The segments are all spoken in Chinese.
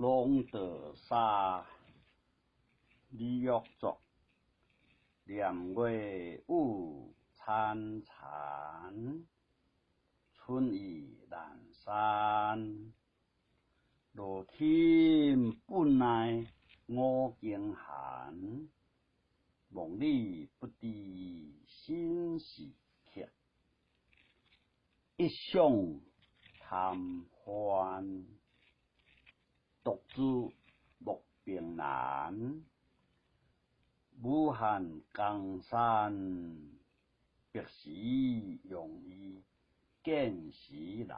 龙德沙，李玉作，念月午参禅，春意阑珊。落天本来我经寒，梦里不知心事撇。一向贪欢，独自莫凭难。武汉江山，别时容易见时难。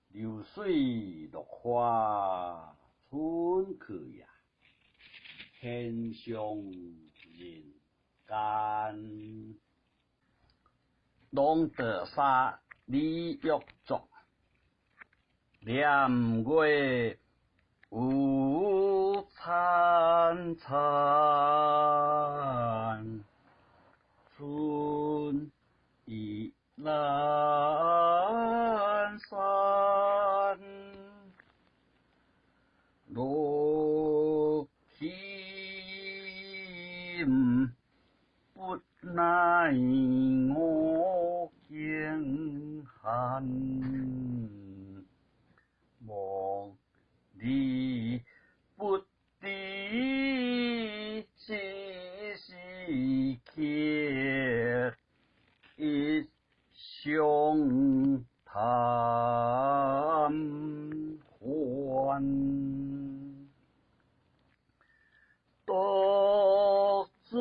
流水落花春去也，天上人间。龙德沙，李玉作，念月午参禅，春意阑珊。落天不耐我经寒，梦里不知时时刻，一向贪欢。独自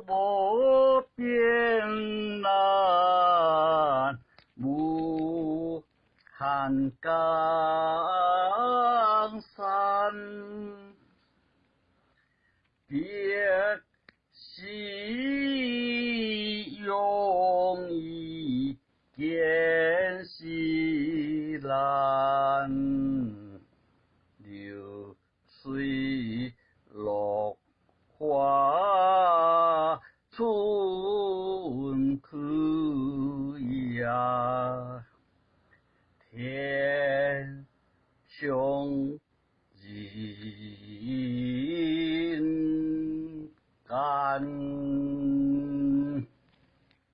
莫凭难，武汉江山。别时容易见时难，流水落花春去呀，天上人间。